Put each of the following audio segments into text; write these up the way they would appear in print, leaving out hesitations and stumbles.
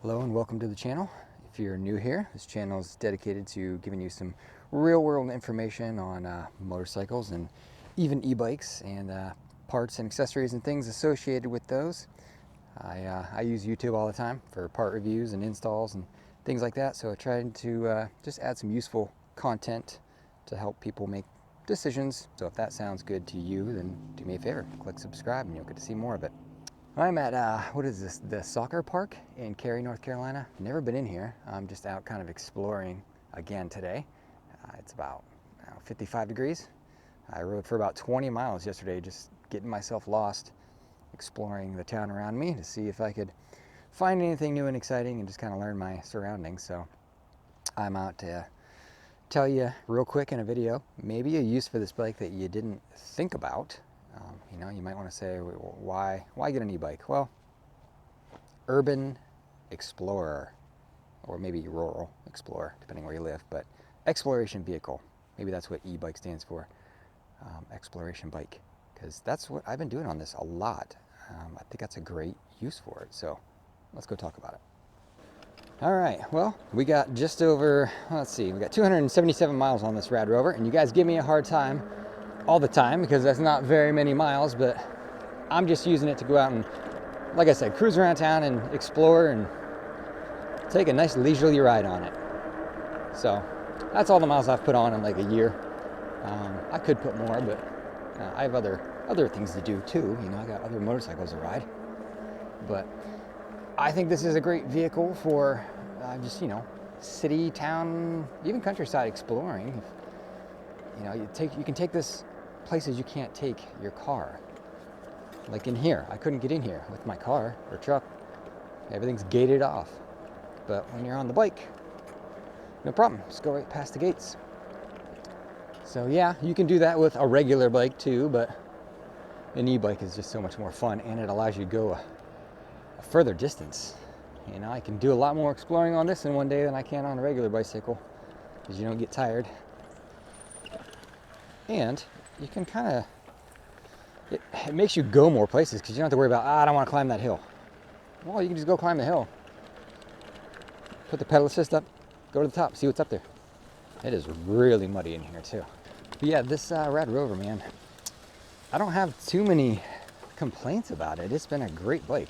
Hello and welcome to the channel. If you're new here, this channel is dedicated to giving you some real-world information on motorcycles and even e-bikes and parts and accessories and things associated with those. I use YouTube all the time for part reviews and installs and things like that, so I tried to just add some useful content to help people make decisions. So if that sounds good to you, then do me a favor, click subscribe and you'll get to see more of it. I'm at, what is this, the soccer park in Cary, North Carolina. Never been in here. I'm just out kind of exploring again today. It's about 55 degrees. I rode for about 20 miles yesterday, just getting myself lost, exploring the town around me to see if I could find anything new and exciting and just kind of learn my surroundings. So I'm out to tell you real quick in a video, maybe a use for this bike that you didn't think about. You know, you might want to say, why get an e-bike? Well, urban explorer, or maybe rural explorer, depending where you live, but exploration vehicle. Maybe that's what e-bike stands for, exploration bike, because that's what I've been doing on this a lot. I think that's a great use for it, so let's go talk about it. All right, well, we got just over, let's see, we got 277 miles on this Rad Rover, and you guys give me a hard time all the time because that's not very many miles, but I'm just using it to go out and, like I said, cruise around town and explore and take a nice leisurely ride on it. So that's all the miles I've put on in like a year. I could put more, but I have other things to do too. You know, I got other motorcycles to ride. But I think this is a great vehicle for just, you know, city, town, even countryside exploring. You know, you can take this places you can't take your car. Like in here, I couldn't get in here with my car or truck. Everything's gated off. But when you're on the bike, no problem. Just go right past the gates. So yeah, you can do that with a regular bike too, but an e-bike is just so much more fun, and it allows you to go a further distance. You know, I can do a lot more exploring on this in one day than I can on a regular bicycle, because you don't get tired. And you can kind of, it makes you go more places because you don't have to worry about, I don't want to climb that hill. Well, you can just go climb the hill. Put the pedal assist up, go to the top, see what's up there. It is really muddy in here too. But yeah, this Rad Rover, man, I don't have too many complaints about it. It's been a great bike.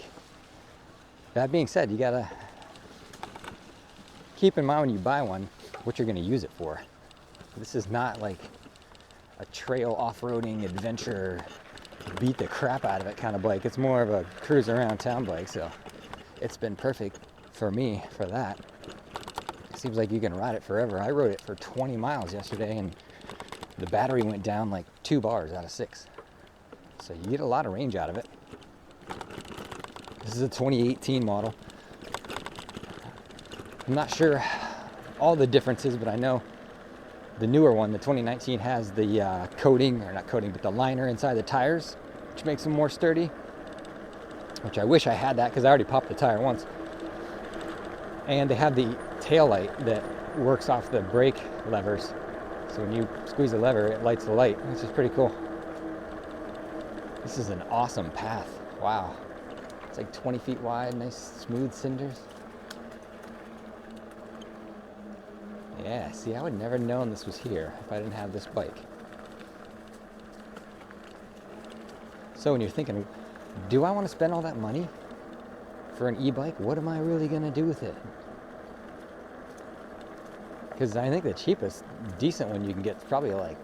That being said, you gotta keep in mind when you buy one, what you're gonna use it for. This is not like a trail off-roading adventure, beat the crap out of it kind of bike. It's more of a cruise around town bike, so it's been perfect for me for that. It seems like you can ride it forever. I rode it for 20 miles yesterday and the battery went down like 2 bars out of 6. So you get a lot of range out of it. This is a 2018 model. I'm not sure all the differences, but I know the newer one, the 2019, has the coating, or not coating, but the liner inside the tires, which makes them more sturdy, which I wish I had that because I already popped the tire once. And they have the tail light that works off the brake levers. So when you squeeze the lever, it lights the light, which is pretty cool. This is an awesome path. Wow. It's like 20 feet wide, nice smooth cinders. Yeah, see, I would never known this was here if I didn't have this bike. So when you're thinking, do I want to spend all that money for an e-bike? What am I really going to do with it? Because I think the cheapest decent one you can get is probably like,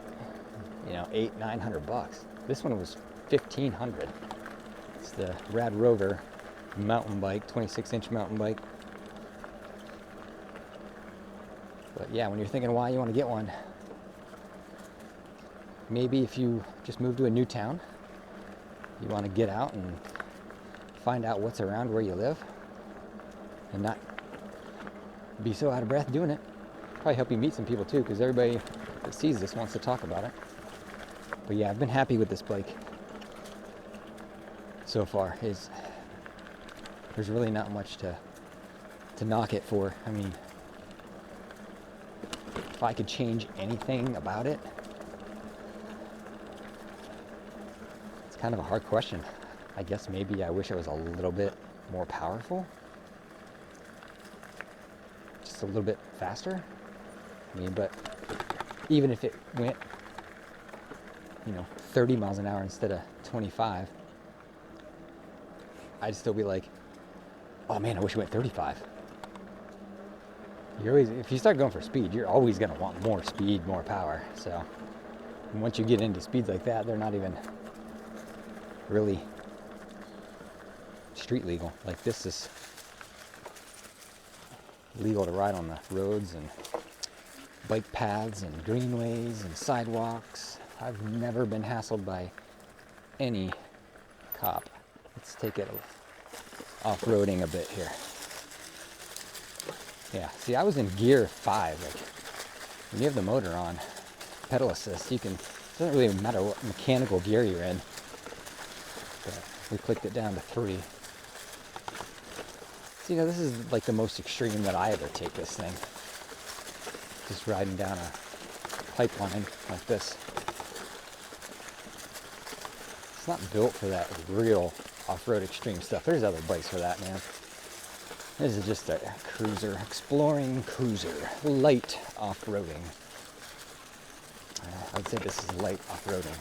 you know, $800-900. This one was $1,500. It's the Rad Rover mountain bike, 26-inch mountain bike. But yeah, when you're thinking why you want to get one, maybe if you just move to a new town, you want to get out and find out what's around where you live and not be so out of breath doing it. Probably help you meet some people too, because everybody that sees this wants to talk about it. But yeah, I've been happy with this bike so far. There's really not much to knock it for. I mean, if I could change anything about it, it's kind of a hard question. I guess maybe I wish it was a little bit more powerful. a little bit faster. I mean, but even if it went, 30 miles an hour instead of 25, I'd still be like, oh man, I wish it went 35. If you start going for speed, you're always going to want more speed, more power. So once you get into speeds like that, they're not even really street legal. Like this is legal to ride on the roads and bike paths and greenways and sidewalks. I've never been hassled by any cop. Let's take it off-roading a bit here. Yeah, see, I was in gear 5. Like, when you have the motor on, pedal assist, it doesn't really matter what mechanical gear you're in. But we clicked it down to 3. So, this is like the most extreme that I ever take this thing. Just riding down a pipeline like this. It's not built for that real off-road extreme stuff. There's other bikes for that, man. This is just a cruiser, exploring cruiser, light off-roading. I'd say this is light off-roading.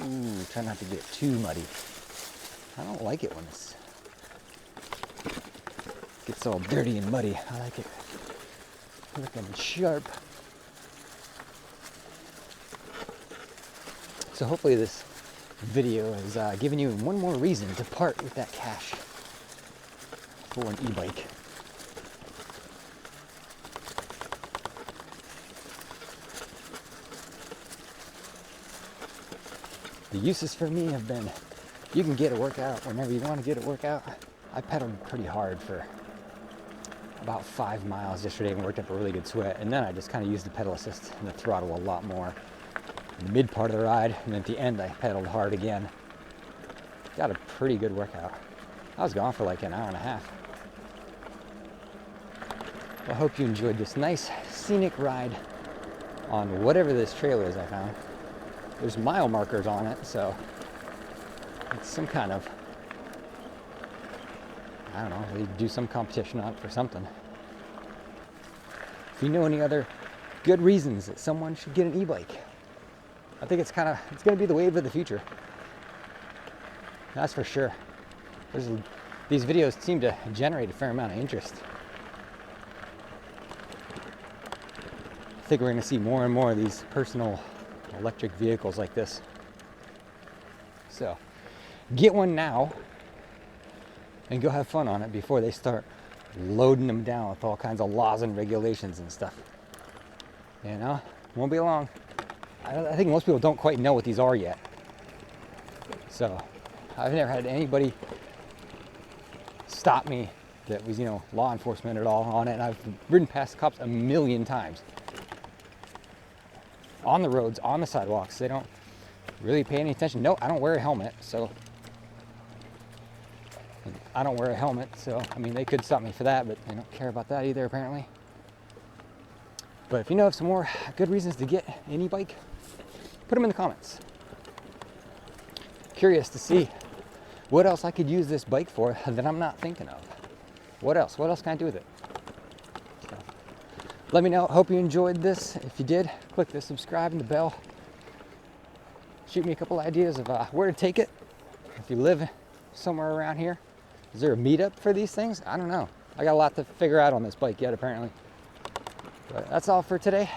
Ooh, try not to get too muddy. I don't like it when it gets all dirty and muddy. I like it looking sharp. So hopefully this video has given you one more reason to part with that cash for an e-bike. The uses for me have been, you can get a workout whenever you want to get a workout. I pedaled pretty hard for about 5 miles yesterday and worked up a really good sweat, and then I just kind of used the pedal assist and the throttle a lot more in the mid part of the ride, and at the end I pedaled hard again. Got a pretty good workout. I was gone for like an hour and a half. Well, I hope you enjoyed this nice scenic ride on whatever this trail is I found. There's mile markers on it, so it's some kind of, I don't know, they do some competition on it for something. If you know any other good reasons that someone should get an e-bike, I think it's going to be the wave of the future. That's for sure. These videos seem to generate a fair amount of interest. I think we're going to see more and more of these personal electric vehicles like this. So, get one now and go have fun on it before they start loading them down with all kinds of laws and regulations and stuff. Won't be long. I think most people don't quite know what these are yet. So, I've never had anybody stop me that was, law enforcement at all on it, and I've ridden past cops a million times. On the roads, on the sidewalks. They don't really pay any attention. No, I don't wear a helmet, so they could stop me for that, but they don't care about that either, apparently. But if you know of some more good reasons to get an e-bike, put them in the comments. Curious to see what else I could use this bike for that I'm not thinking of. What else? What else can I do with it? So, let me know. Hope you enjoyed this. If you did, click the subscribe and the bell. Shoot me a couple ideas of where to take it. If you live somewhere around here, is there a meetup for these things? I don't know. I got a lot to figure out on this bike yet, apparently. But that's all for today.